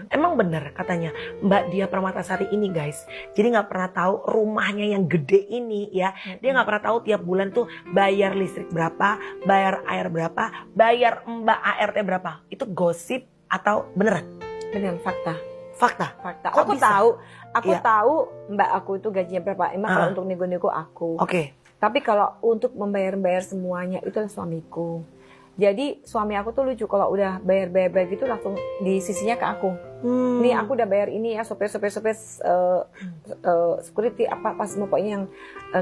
Emang bener katanya Mbak Dia Permatasari ini guys. Jadi nggak pernah tahu rumahnya yang gede ini ya. Dia nggak pernah tahu tiap bulan tuh bayar listrik berapa, bayar air berapa, bayar Mbak ART berapa. Itu gosip atau beneran? Beneran, fakta. Fakta. Fakta. Kok Aku bisa? tahu, aku Iya. tahu mbak aku itu gajinya berapa. Emang kalau untuk nego-nego aku. Oke. Tapi kalau untuk membayar-bayar semuanya itu adalah suamiku. Jadi suami aku tuh lucu, kalau udah bayar-bayar gitu langsung disisinya ke aku. Nih aku udah bayar ini ya, sopir-sopir security apa semua pokoknya yang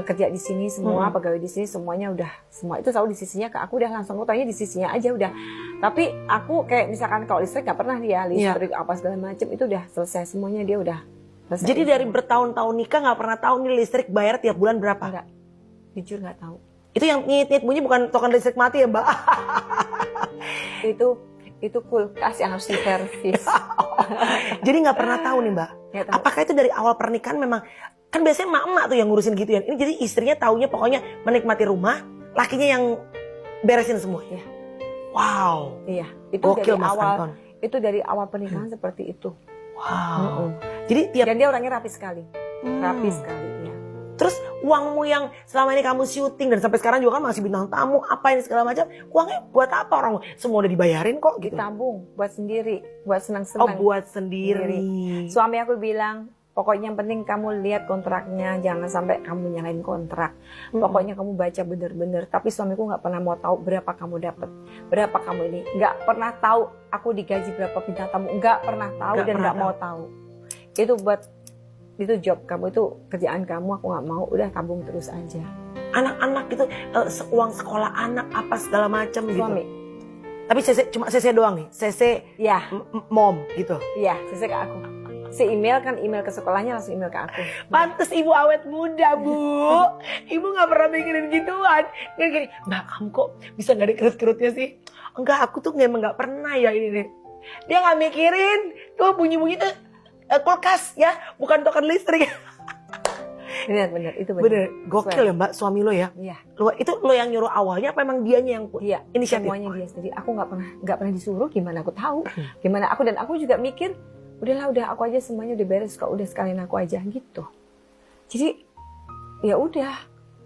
kerja di sini semua, pegawai di sini semuanya udah, semua itu selalu disisinya ke aku, udah langsung tanya disisinya aja udah. Tapi aku kayak misalkan kalau listrik nggak pernah dia listrik apa segala macam itu udah selesai semuanya, dia udah selesai. Jadi dari bertahun-tahun nikah nggak pernah tahu nih listrik bayar tiap bulan berapa? Enggak, jujur nggak tahu. Itu yang nyit-nyit bunyi bukan token listrik mati ya Mbak? Itu kulkas yang harus diservis. Jadi nggak pernah tahu nih Mbak. Nggak tahu. Apakah itu dari awal pernikahan memang, kan biasanya emak-emak tuh yang ngurusin gitu ya. Ini jadi istrinya taunya pokoknya menikmati rumah, lakinya yang beresin semua. Iya. Wow. Iya, itu Gokil dari Mas awal. Anton. Itu dari awal pernikahan seperti itu. Wow. Jadi tiap Dan dia orangnya rapi sekali. Rapi sekali, ya. terus uangmu yang selama ini kamu syuting dan sampai sekarang juga kan masih bintang tamu apa ini segala macam, uangnya buat apa orang semua udah dibayarin kok gitu. Ditabung buat sendiri, buat Oh senang-senang. buat sendiri. Suami aku bilang, pokoknya yang penting kamu lihat kontraknya, jangan sampai kamu nyalain kontrak. Pokoknya kamu baca bener-bener. Tapi suamiku nggak pernah mau tahu berapa kamu dapat, berapa kamu ini. Nggak pernah tahu aku digaji berapa bintang tamu. Nggak pernah tahu Nggak dan pernah nggak mau tahu. Itu job kamu, itu kerjaan kamu. Aku nggak mau. Udah tabung terus aja. Anak-anak gitu, uang sekolah anak apa segala macam gitu. Suami, Tapi cuma CC doang nih, CC ya, mom gitu. iya, selesai ke aku. Email kan, email ke sekolahnya langsung email ke aku. Pantes ibu awet muda Bu. Ibu nggak pernah mikirin gituan. Gini, Mbak kamu kok bisa nggak ada kerut-kerutnya sih? Enggak, aku tuh emang nggak pernah ya ini nih. Dia nggak mikirin tuh bunyi-bunyi tuh kulkas ya, bukan token listrik. Bener, itu bener. Bener, gokil ya Mbak suami lo ya. Iya. Itu lo yang nyuruh awalnya apa emang dianya yang Iya, inisiatif? semuanya dia sendiri. Aku nggak pernah disuruh. Gimana aku tahu? Gimana aku, dan aku juga mikir, udah aku aja semuanya udah beres kok, udah sekalian aku aja gitu. Jadi ya udah.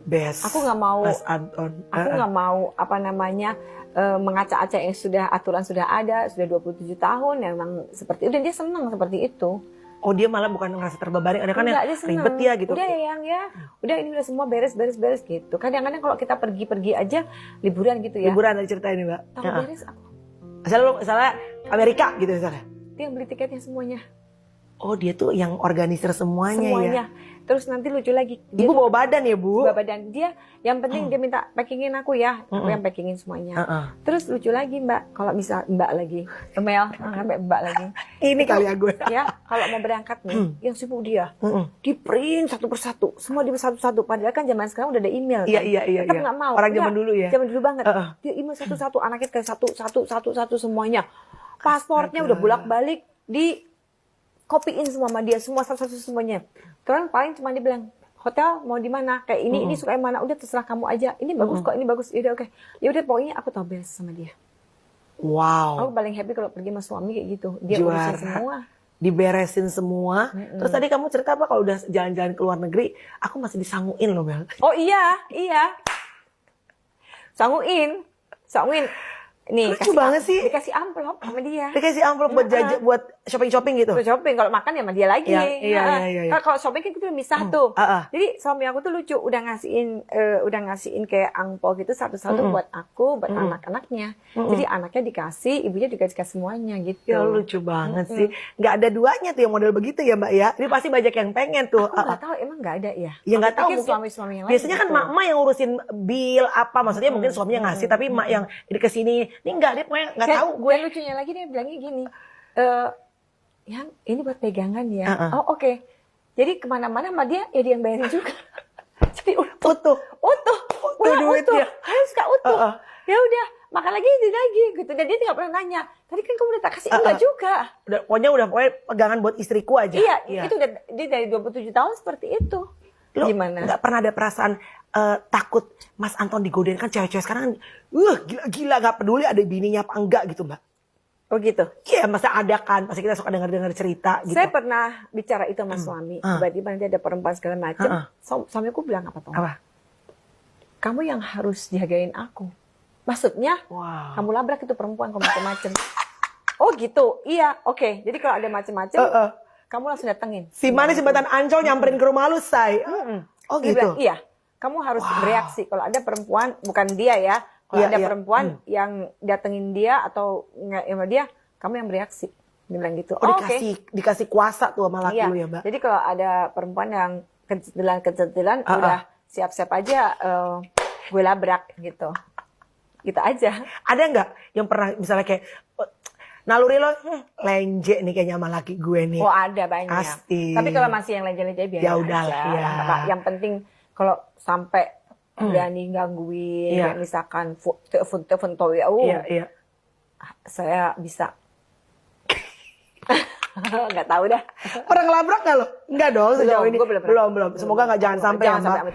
Best. Aku nggak mau. Mas Anton. Aku nggak mau apa namanya mengacak-acak yang sudah aturan sudah ada, sudah 27 tahun memang seperti itu, dan dia senang seperti itu. Oh dia malah bukan ngerasa terbebani, ada kan Enggak, yang dia senang. ribet ya gitu. Udah yang ya, udah ini udah semua beres gitu. Kadang-kadang kalau kita pergi aja liburan gitu ya. Liburan tadi cerita ini Mbak. Tahu beres aku. Misalnya Amerika gitu misalnya. Dia yang beli tiketnya semuanya. Oh dia tuh yang organisir semuanya ya. Terus nanti lucu lagi. Dia Ibu bawa badan ya Bu? bawa badan dia, yang penting dia minta packingin aku ya, aku yang packingin semuanya. Terus lucu lagi Mbak, kalau misal Mbak lagi, Mel, sampai Mbak lagi. Ini kali ya gue. Ya, kalau mau berangkat nih, yang sibuk dia, di print satu persatu, semua di satu-satu. Padahal kan zaman sekarang udah ada email. Kan? Iya. Tetap nggak mau. Orang Enggak, zaman dulu ya. Zaman dulu banget. Dia email satu-satu, anaknya ke satu semuanya. Pasportnya udah bolak-balik di copyin semua sama dia, semua satu-satu semuanya. Terus paling cuma dia bilang, hotel mau di mana? Kayak ini suka yang mana? Udah terserah kamu aja. Ini bagus kok, ini bagus. Yaudah oke. Ya udah pokoknya aku tahu beres sama dia. Wow. Aku paling happy kalau pergi sama suami kayak gitu. Dia Juara. urusin semua. Diberesin semua. Terus tadi kamu cerita apa kalau udah jalan-jalan ke luar negeri, aku masih disanguin loh Mel. Oh iya. Sanguin. Nih, Lucu banget sih. Dikasih amplop sama dia. Dikasih amplop buat jajan, buat shopping-shopping gitu. Terus shopping, kalau makan ya sama dia lagi. Iya. Kalau shopping kan kita udah misah tuh. Jadi suami aku tuh lucu, udah ngasihin kayak angpau gitu satu-satu buat aku, buat anak-anaknya. Jadi anaknya dikasih, ibunya dikasih semuanya gitu. Ya lucu banget sih. Nggak ada duanya tuh yang model begitu ya Mbak ya. Ini pasti banyak yang pengen tuh. Aku nggak tahu, emang nggak ada ya? Ya nggak tahu, Pikir mungkin suami-suami yang lain biasanya kan gitu. mak-mak yang ngurusin bill apa, maksudnya mungkin suaminya ngasih, tapi mak yang ini kesini, ini enggak, dia pokoknya nggak tahu. Gue lucunya lagi dia bilangnya gini, yang ini buat pegangan ya. Oh oke. Jadi kemana-mana sama dia ya dia yang bayarin juga. Jadi utuh duitnya. Harus kak utuh. Ya udah makan lagi gitu. Dan dia nggak pernah nanya. Tadi kan kamu udah tak kasih, enggak juga. Pokoknya pegangan buat istriku aja. Iya. Itu udah dia dari 27 tahun seperti itu. Lo Gimana? nggak pernah ada perasaan takut Mas Anton digodain, kan cewek-cewek sekarang gila-gila nggak peduli ada bininya apa enggak gitu Mbak. Oh gitu. Iya, masa ada kan, pasti kita suka dengar-dengar cerita gitu. Saya pernah bicara itu sama suami. Tiba-tiba nanti ada perempuan segala macam. Suamiku bilang apa tuh? Apa? Kamu yang harus jagain aku. Maksudnya, Wow. kamu labrak itu perempuan kamu macam-macam. Oh gitu. Iya, oke. Jadi kalau ada macam-macam, kamu langsung datengin. Si manis jembatan Ancol nyamperin ke rumah lu, say. Oh Dia gitu. bilang, iya. Kamu harus bereaksi. Kalau ada perempuan, bukan dia ya. Kalau ada perempuan yang datengin dia atau nggak sama dia, kamu yang bereaksi. Dia bilang gitu. Oh, dikasih kuasa tuh sama laki lu ya, Mbak. Jadi kalau ada perempuan yang kecentilan, udah siap-siap aja gue labrak gitu. Gitu aja. Ada nggak yang pernah misalnya kayak naluri lo lenje nih kayaknya sama laki gue nih. Oh ada banyak. Pasti. Tapi kalau masih yang lenje-lenje biasa Ya udahlah, aja. ya. Apa, yang penting kalau sampai berani gangguin, kayak misalkan telepon ya, Iya. saya bisa. Nggak tahu dah. Pernah ngelabrak nggak lo? Enggak dong sejauh ini. Gue Belum. Semoga nggak jangan sampai. Jangan ya, Mbak. sampai.